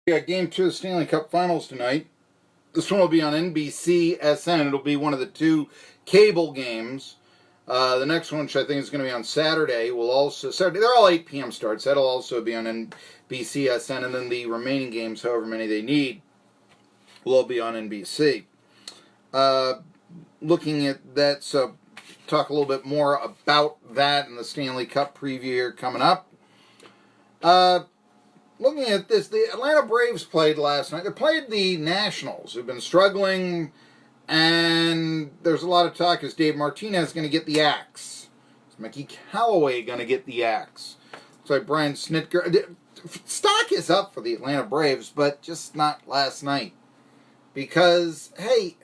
We got Game 2 of the Stanley Cup Finals tonight. This one will be on NBC SN. It'll be one of the two cable games. The next one, which I think is going to be on Saturday, will also... Saturday, they're all 8 p.m. starts. That'll also be on NBC SN, and then the remaining games, however many they need, will all be on NBC. Looking at that, so talk a little bit more about that and the Stanley Cup preview here coming up. Looking at this, the Atlanta Braves played last night. They played the Nationals, who've been struggling, and there's a lot of talk. Is Dave Martinez going to get the axe? Is Mickey Callaway going to get the axe? Looks like Brian Snitker. Stock is up for the Atlanta Braves, but just not last night. Because, hey,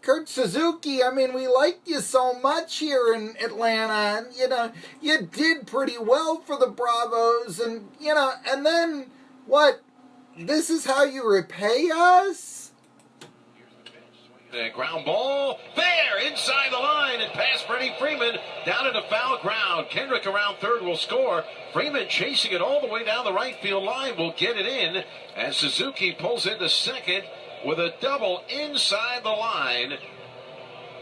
Kurt Suzuki, I mean, we liked you so much here in Atlanta, and, you did pretty well for the Bravos, and, and then, what, this is how you repay us? The ground ball, there, inside the line, and past Freddie Freeman, down into foul ground. Kendrick around third will score. Freeman chasing it all the way down the right field line will get it in, as Suzuki pulls into second with a double inside the line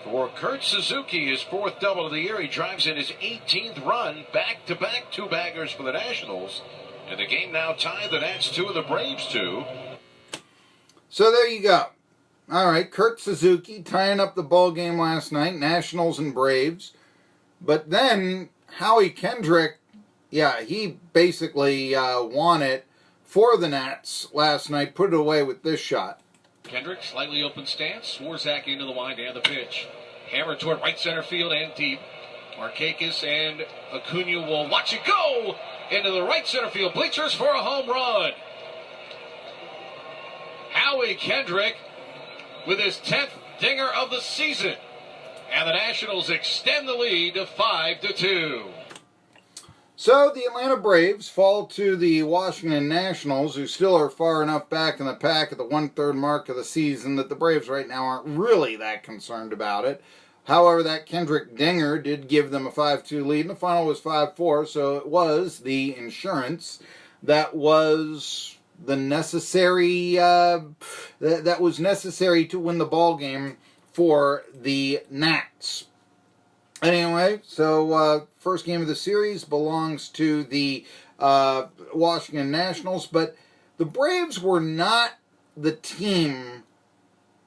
for Kurt Suzuki, his fourth double of the year. He drives in his 18th run, back-to-back two-baggers for the Nationals. And the game now tied. The Nats 2 and the Braves 2. So there you go. All right, Kurt Suzuki tying up the ball game last night, Nationals and Braves. But then Howie Kendrick, he basically won it for the Nats last night, put it away with this shot. Kendrick, slightly open stance. Swarzak into the wind and the pitch. Hammer toward right center field and deep. Markakis and Acuna will watch it go into the right center field bleachers for a home run. Howie Kendrick with his 10th dinger of the season. And the Nationals extend the lead to 5-2. So the Atlanta Braves fall to the Washington Nationals, who still are far enough back in the pack at the 1/3 mark of the season that the Braves right now aren't really that concerned about it. However, that Kendrick dinger did give them a 5-2 lead, and the final was 5-4, so it was the insurance that was the necessary that was necessary to win the ball game for the Nats. Anyway, so first game of the series belongs to the Washington Nationals, but the Braves were not the team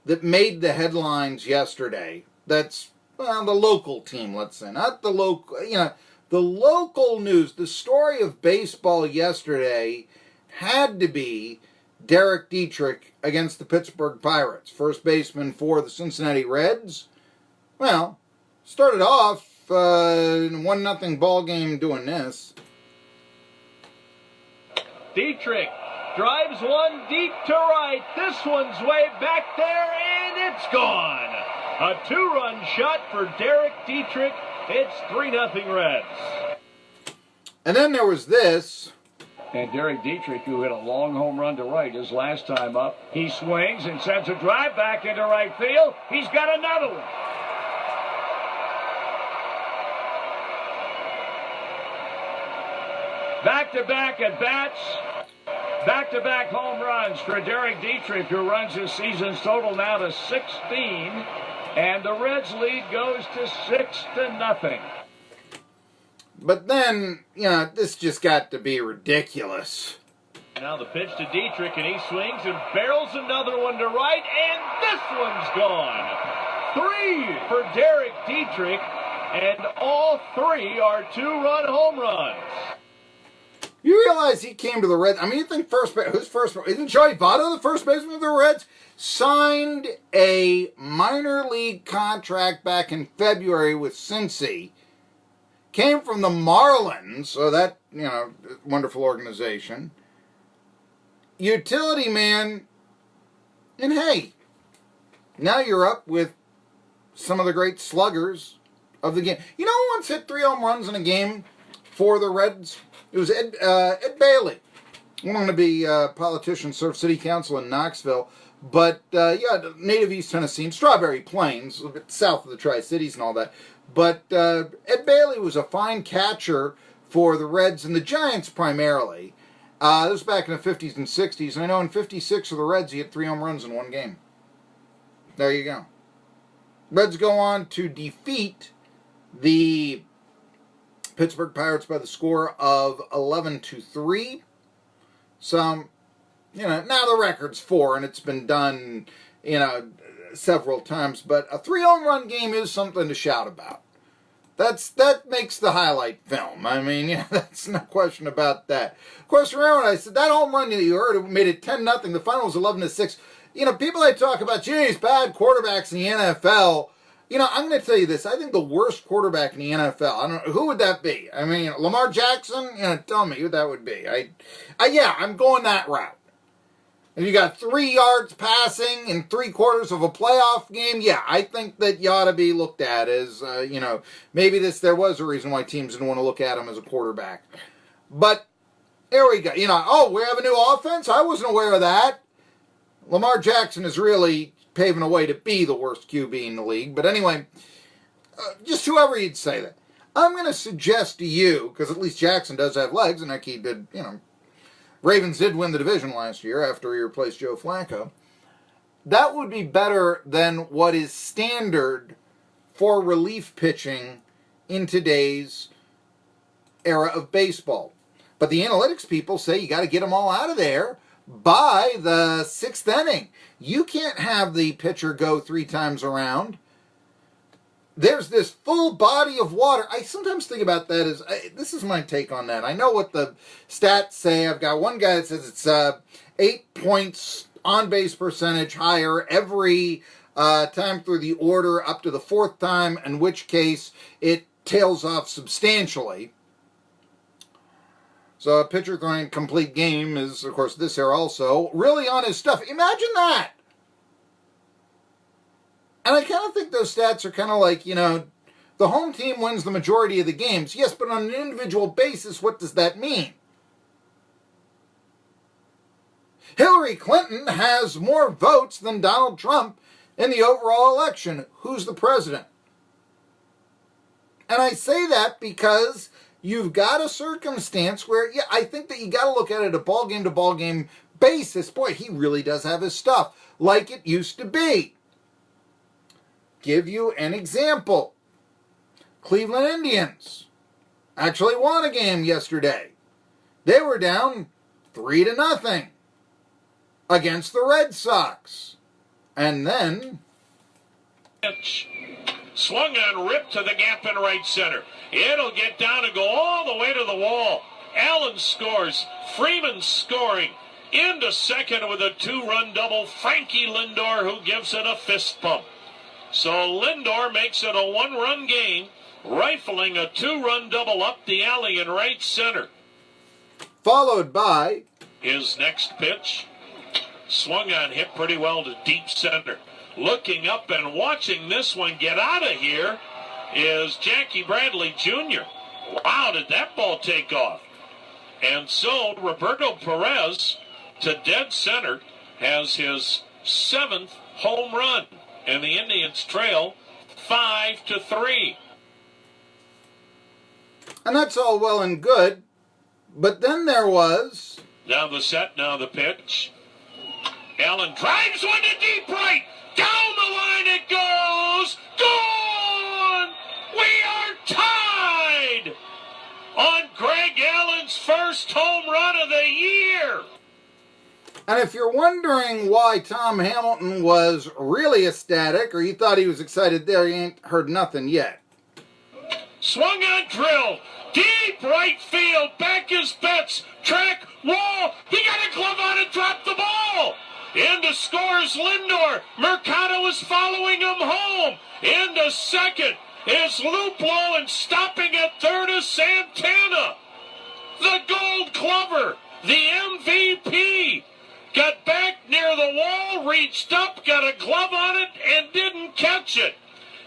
that made the headlines yesterday. That's, the local team, let's say. Not the local, the local news. The story of baseball yesterday had to be Dietrich against the Pittsburgh Pirates, first baseman for the Cincinnati Reds. Well, started off in a 1-0 ball game doing this. Dietrich drives one deep to right. This one's way back there, and it's gone. A 2-run shot for Derek Dietrich. It's 3-0 Reds. And then there was this. And Derek Dietrich, who hit a long home run to right his last time up, he swings and sends a drive back into right field. He's got another one. Back-to-back at-bats, back-to-back home runs for Derek Dietrich, who runs his season's total now to 16, and the Reds' lead goes to 6-0. But then, this just got to be ridiculous. Now the pitch to Dietrich, and he swings and barrels another one to right, and this one's gone. 3 for Derek Dietrich, and all 3 are 2-run home runs. You realize he came to the Reds. I mean, you think who's first? Isn't Joey Votto the first baseman of the Reds? Signed a minor league contract back in February with Cincy. Came from the Marlins, so that, wonderful organization. Utility man. And hey, now you're up with some of the great sluggers of the game. You know who once hit 3 home runs in a game for the Reds? It was Ed Bailey. Went on to be a politician, served city council in Knoxville. But, native East Tennessee, Strawberry Plains, a little bit south of the Tri-Cities and all that. But Ed Bailey was a fine catcher for the Reds and the Giants primarily. This was back in the 50s and 60s. And I know in 56 of the Reds, he hit 3 home runs in one game. There you go. Reds go on to defeat the Pittsburgh Pirates by the score of 11-3. So, now the record's 4, and it's been done, several times. But a 3 home run game is something to shout about. That makes the highlight film. I mean, that's no question about that. Of course, remember when I said that home run that you heard made it 10-0. The final was 11-6. People that talk about, geez, bad quarterbacks in the NFL. I'm going to tell you this. I think the worst quarterback in the NFL, I don't know, who would that be? I mean, Lamar Jackson? Tell me who that would be. I'm going that route. If you got 3 yards passing in 3/4 of a playoff game, I think that you ought to be looked at as, maybe there was a reason why teams didn't want to look at him as a quarterback. But here we go. We have a new offense? I wasn't aware of that. Lamar Jackson is really paving a way to be the worst QB in the league. But anyway, just whoever you'd say that. I'm going to suggest to you, because at least Jackson does have legs, and he did, Ravens did win the division last year after he replaced Joe Flacco. That would be better than what is standard for relief pitching in today's era of baseball. But the analytics people say you got to get them all out of there by the 6th inning. You can't have the pitcher go 3 times around. There's this full body of water. I sometimes think about that as, this is my take on that. I know what the stats say. I've got one guy that says it's 8 points on base percentage higher every time through the order up to the 4th time, in which case it tails off substantially. So a pitcher throwing a complete game is, of course, this here also, really on his stuff. Imagine that. And I kind of think those stats are kind of like, the home team wins the majority of the games. Yes, but on an individual basis, what does that mean? Hillary Clinton has more votes than Donald Trump in the overall election. Who's the president? And I say that because you've got a circumstance where, I think that you got to look at it a ball-game-to-ball-game basis. Boy, he really does have his stuff, like it used to be. Give you an example. Cleveland Indians actually won a game yesterday. They were down 3-0 against the Red Sox. And then swung on, ripped to the gap in right center. It'll get down and go all the way to the wall. Allen scores. Freeman scoring. Into second with a 2-run double. Frankie Lindor, who gives it a fist pump. So Lindor makes it a 1-run game, rifling a 2-run double up the alley in right center. Followed by his next pitch. Swung on, hit pretty well to deep center. Looking up and watching this one get out of here is Jackie Bradley Jr. Wow, did that ball take off? And so Roberto Perez to dead center has his 7th home run. And the Indians trail 5-3. And that's all well and good. But then there was... Now the set, now the pitch. Allen drives one to deep right. Down the line it goes. Gone! We are tied on Greg Allen's first home run of the year. And if you're wondering why Tom Hamilton was really ecstatic, or you thought he was excited there, you ain't heard nothing yet. Swung on, drill, deep right field, back is Betts, track, wall, he got a glove on it, dropped the ball. Into scores Lindor, Mercado is following him home. Into second is Luplo, and stopping at third is Santana. The Gold Glover, the MVP. Got back near the wall, reached up, got a glove on it, and didn't catch it.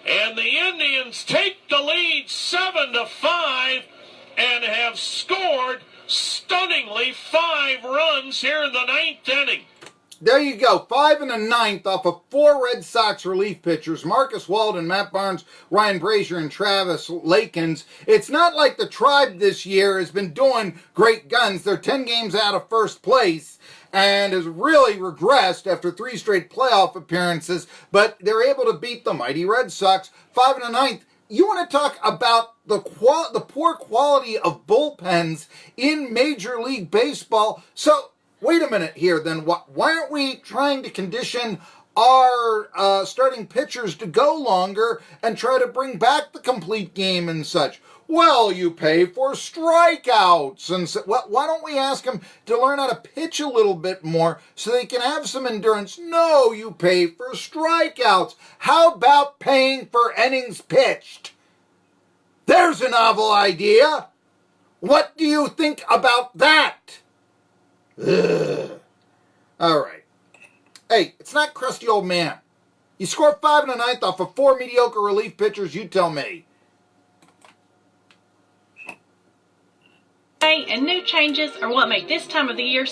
And the Indians take the lead 7-5 and have scored stunningly 5 runs here in the 9th inning. there you go. 5 1/9 off of 4 Red Sox relief pitchers. Marcus Walden, Matt Barnes, Ryan Brazier, and Travis Lakins. It's not like the Tribe this year has been doing great guns. They're 10 games out of first place and has really regressed after 3 straight playoff appearances, but they're able to beat the mighty Red Sox 5 1/9. You want to talk about the poor quality of bullpens in Major League Baseball. So, wait a minute here then. Why aren't we trying to condition our starting pitchers to go longer and try to bring back the complete game and such? Well, you pay for strikeouts. And so, well, why don't we ask them to learn how to pitch a little bit more so they can have some endurance? No, you pay for strikeouts. How about paying for innings pitched? There's a novel idea. What do you think about that? Ugh. All right. Hey, it's not crusty old man. You score 5 1/9 off of 4 mediocre relief pitchers, you tell me. And new changes are what make this time of the year